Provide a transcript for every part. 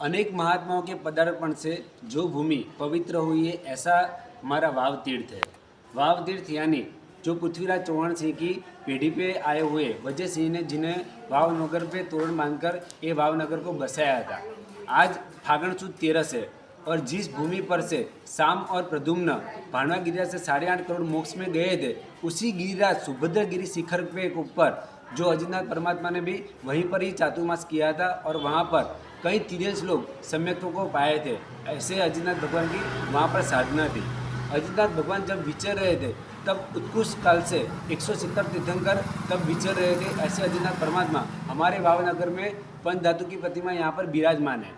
अनेक महात्माओं के पदार्पण से जो भूमि पवित्र हुई है, ऐसा हमारा वाव तीर्थ है। वाव तीर्थ यानी जो पृथ्वीराज चौहान सिंह की पीढ़ी पे आए हुए वजय सिंह ने जिन्हें भावनगर पे तोरण बांधकर ये भावनगर को बसाया था। आज फागण सुद 13 है और जिस भूमि पर से शाम और प्रद्युम्न भानवा गिरिराज से 8.5 करोड़ मोक्ष में गए थे, उसी गिरिराज सुभद्र गिरी शिखर पे ऊपर जो अजितनाथ परमात्मा ने भी वहीं पर ही चातुर्मास किया था और वहाँ पर कई तिरंज लोग सम्यक्तों को पाए थे। ऐसे अजितनाथ भगवान की वहाँ पर साधना थी। अजितनाथ भगवान जब विचर रहे थे तब उत्कृष्ट काल से 170 तीर्थंकर तब विचर रहे थे। ऐसे अजितनाथ परमात्मा हमारे भावनगर में पंच धातु की प्रतिमा यहाँ पर विराजमान है।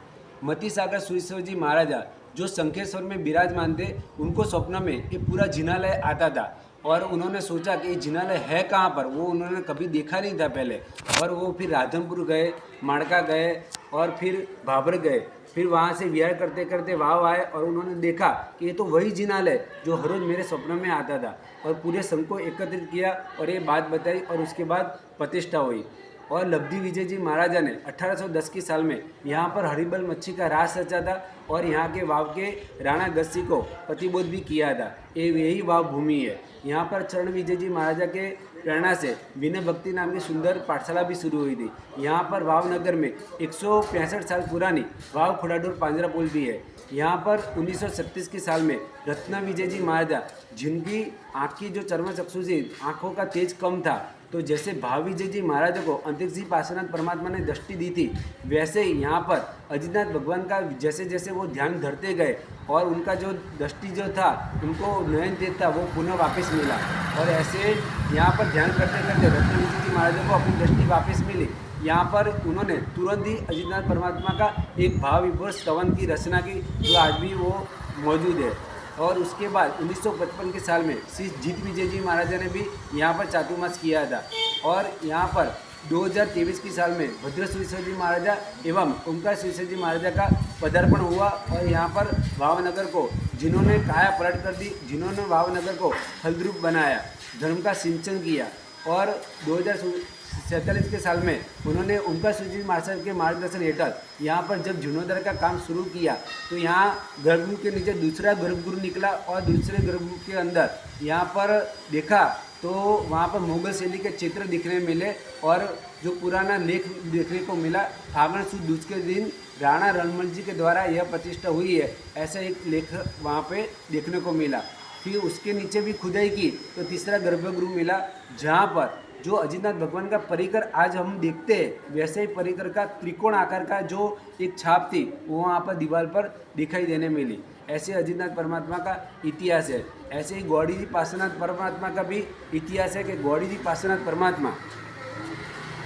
मती सागर सुरेश्वर जी महाराजा जो शंखेश्वर में विराजमान थे, उनको स्वप्न में ये पूरा जिनालय आता था और उन्होंने सोचा कि ये जिनालय है कहाँ पर, वो उन्होंने कभी देखा नहीं था पहले। और वो फिर राधनपुर गए, माड़का गए और फिर भाबर गए। फिर वहाँ से विहार करते करते वाव आए और उन्होंने देखा कि ये तो वही जिनालय जो हर रोज़ मेरे स्वप्न में आता था। और पूरे संघ को एकत्रित किया और ये बात बताई और उसके बाद प्रतिष्ठा हुई। और लब्धि विजय जी महाराजा ने 1810 की साल में यहाँ पर हरिबल मच्छी का रास रचा था और यहाँ के वाव के राणा गस्सी को प्रतिबोध भी किया था। ये यही वाव भूमि है। यहाँ पर चरण विजय जी महाराजा के प्रेरणा से विनय भक्ति नाम की सुंदर पाठशाला भी शुरू हुई थी। यहाँ पर वावनगर में 165 साल पुरानी वाव खुड़ाडोर पांजरा पुल भी है। यहाँ पर 1936 की साल में रत्ना विजय जी महाराजा, जिनकी आँख की जो चर्म चक्षु थी, आँखों का तेज कम था, तो जैसे भाव विजय जी महाराजा को अंतरिक्ष जी पार्श्वनाथ परमात्मा ने दृष्टि दी थी, वैसे ही यहाँ पर अजितनाथ भगवान का जैसे जैसे वो ध्यान धरते गए और उनका जो दृष्टि जो था, उनको नयन तेज था, वो पुनः वापस मिला। और ऐसे यहाँ पर ध्यान करते करते रत्ना विजय जी महाराजा को अपनी दृष्टि वापस मिली। यहाँ पर उन्होंने तुरंत ही अजितनाथ परमात्मा का एक भाव विभोर स्तवन की रचना की, जो आज भी वो मौजूद है। और उसके बाद 1955 के साल में श्री जीत विजय जी महाराजा ने भी यहाँ पर चातुर्मास किया था। और यहाँ पर 2023 की साल में भद्र सुरेश्वर जी महाराजा एवं ओंकार सुरेश्वर जी महाराजा का पदार्पण हुआ। और यहाँ पर भावनगर को जिन्होंने काया पलट कर दी, जिन्होंने भावनगर को फलद्रूप बनाया, धर्म का सिंचन किया। और 2047 के साल में उन्होंने ओंकार सुरेश्वर जी महाराज के मार्गदर्शन हेठल यहाँ पर जब जीर्णोद्धार का काम शुरू किया, तो यहाँ गर्भगृह के नीचे दूसरा गर्भगृह निकला और दूसरे गर्भगृह के अंदर यहाँ पर देखा तो वहाँ पर मुगल शैली के चित्र दिखने मिले और जो पुराना लेख देखने को मिला, फागण सुद दूज के दिन राणा रणमल जी के द्वारा यह प्रतिष्ठा हुई है, ऐसा एक लेख वहाँ पे देखने को मिला। फिर उसके नीचे भी खुदाई की तो तीसरा गर्भगृह मिला, जहाँ पर जो अजितनाथ भगवान का परिकर आज हम देखते हैं, वैसे ही परिकर का त्रिकोण आकार का जो एक छाप थी, वो वहाँ पर दीवार पर दिखाई देने मिली। ऐसे अजितनाथ परमात्मा का इतिहास है। ऐसे ही गौड़ी जी पार्श्वनाथ परमात्मा का भी इतिहास है कि गौड़ी जी पार्श्वनाथ परमात्मा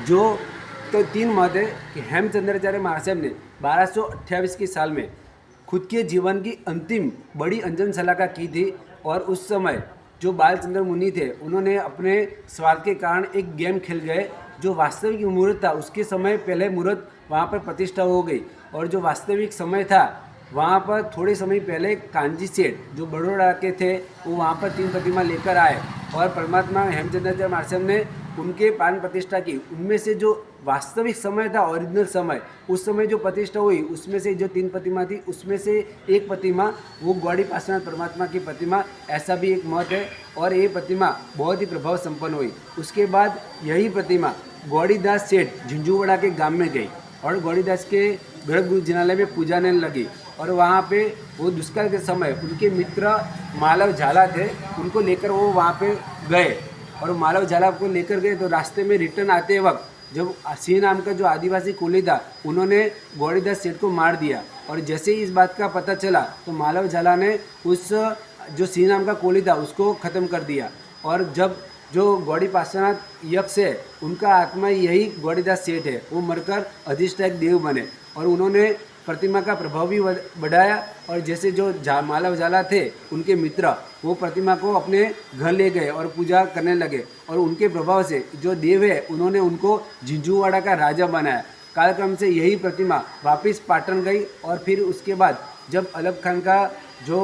जो तो 3 मत है कि हेमचंद्राचार्य महाशय ने 1228 के साल में खुद के जीवन की अंतिम बड़ी अंजन सलाखा की थी। और उस समय जो बालचंद्र मुनि थे, उन्होंने अपने स्वार्थ के कारण एक गेम खेल गए। जो वास्तविक मुहूर्त था, उसके समय पहले मुहूर्त वहाँ पर प्रतिष्ठा हो गई और जो वास्तविक समय था, वहाँ पर थोड़े समय पहले कांजी सेठ जो बड़ौदा के थे, वो वहाँ पर 3 प्रतिमा लेकर आए और परमात्मा हेमचंद्राचार्य महाशय ने उनके प्राण प्रतिष्ठा की। उनमें से जो वास्तविक समय था, ओरिजिनल समय, उस समय जो प्रतिष्ठा हुई, उसमें से जो 3 प्रतिमा थी, उसमें से एक प्रतिमा वो गौड़ी पार्श्वनाथ परमात्मा की प्रतिमा, ऐसा भी एक मत है। और ये प्रतिमा बहुत ही प्रभाव संपन्न हुई। उसके बाद यही प्रतिमा गौड़ीदास सेठ झिंझुवाड़ा के गांव में गई और गौड़ीदास के गर्भगृह जिनालय में पूजाने लगी। और वहाँ पे वो दुष्काल के समय उनके मित्र मालव झाला थे, उनको लेकर वो वहाँ पे गए और मालव झाला को लेकर गए। तो रास्ते में रिटर्न आते वक्त जब सिंह नाम का जो आदिवासी कुली था, उन्होंने गौड़ीदास सेठ को मार दिया। और जैसे ही इस बात का पता चला तो मालव झाला ने उस जो सिंह नाम का कुली था उसको ख़त्म कर दिया। और जब जो गौड़ी पार्श्वनाथ यक्ष है, उनका आत्मा यही गौड़ीदास सेठ है, वो मरकर अधिष्ठायक देव बने और उन्होंने प्रतिमा का प्रभाव भी बढ़ाया। और जैसे जो मालव झाला थे, उनके मित्र, वो प्रतिमा को अपने घर ले गए और पूजा करने लगे और उनके प्रभाव से जो देव है, उन्होंने उनको झिंझुवाड़ा का राजा बनाया। कालक्रम से यही प्रतिमा वापस पाटन गई और फिर उसके बाद जब अलग खान का जो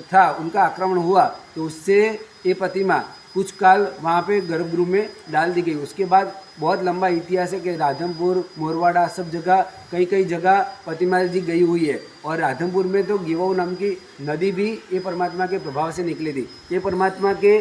था, उनका आक्रमण हुआ, तो उससे ये प्रतिमा कुछ काल वहाँ पे गर्भगृह में डाल दी गई। उसके बाद बहुत लंबा इतिहास है कि राधनपुर, मोरवाड़ा सब जगह कई कई जगह प्रतिमा जी गई हुई है। और राधनपुर में तो गिवाऊ नाम की नदी भी ये परमात्मा के प्रभाव से निकली थी। ये परमात्मा के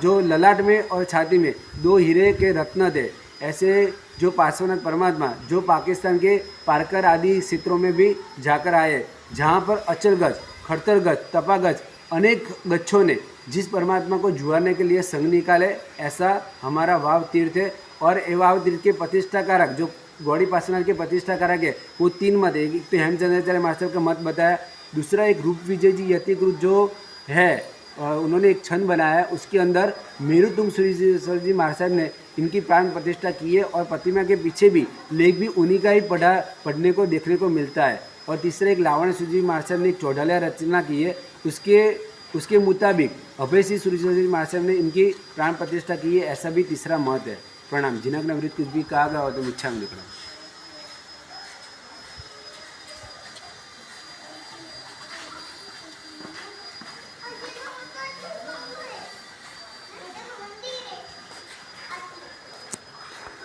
जो ललाट में और छाती में 2 हीरे के रत्न थे। ऐसे जो पार्श्वनाथ परमात्मा जो पाकिस्तान के पारकर आदि क्षेत्रों में भी जाकर आए, जहाँ पर अचलगज, खड़तरगज, तपागज अनेक गच्छों ने जिस परमात्मा को जुआरने के लिए संग निकाले, ऐसा हमारा वाव तीर्थ है। और ये वाव तीर्थ के प्रतिष्ठा कारक जो गौड़ी पार्श्वनाथ के प्रतिष्ठा कारक है वो 3 मत है। एक तो हेमचंद्राचार्य मास्टर का मत बताया, दूसरा एक रूप विजय जी यतिकृत जो है उन्होंने एक छंद बनाया है, उसके अंदर मेरुतुंग सुरेश्वर जी महाराज ने इनकी प्राण प्रतिष्ठा की है। और प्रतिमा के पीछे भी लेख भी उन्हीं का ही पढ़ने को देखने को मिलता है। और तीसरा एक लावण सूजी महाराज ने एक चौडालिया रचना की है, उसके मुताबिक अभय सिंह सुरेश्वर जी महाराज ने इनकी प्राण प्रतिष्ठा की है, ऐसा भी तीसरा मत है। प्रणाम। जिनक नवृत कुछ भी कहा गया हो तो इच्छा में लिखना।